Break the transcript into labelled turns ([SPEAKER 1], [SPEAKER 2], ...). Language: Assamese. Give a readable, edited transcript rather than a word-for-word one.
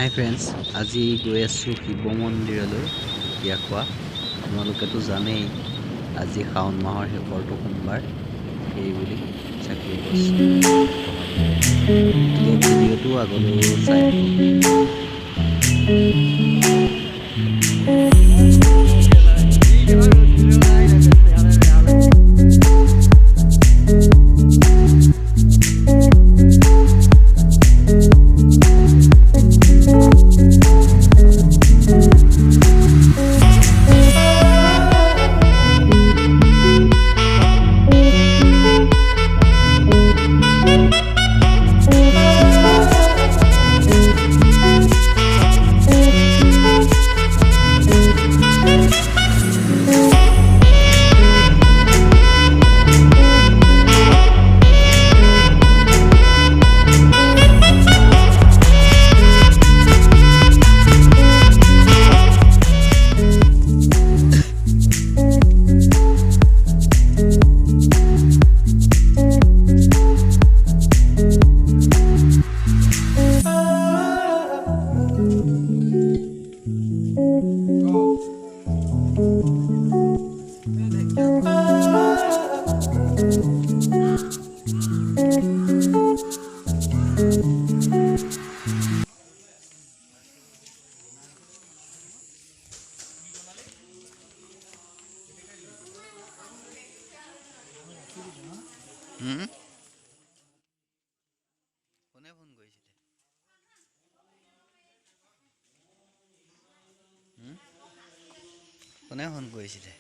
[SPEAKER 1] হাই ফ্ৰেণ্ডছ, আজি গৈ আছোঁ শিৱ মন্দিৰলৈ dhekiakhua। তোমালোকেতো জানেই আজি শাওণ মাহৰ শেষৰটো সোমবাৰ, সেইবুলি চাকি গছ ভিডিঅ'টো আগলৈ চাই কোনে ফোন কৰিছিলে? কোনে ফোন কৰিছিলে?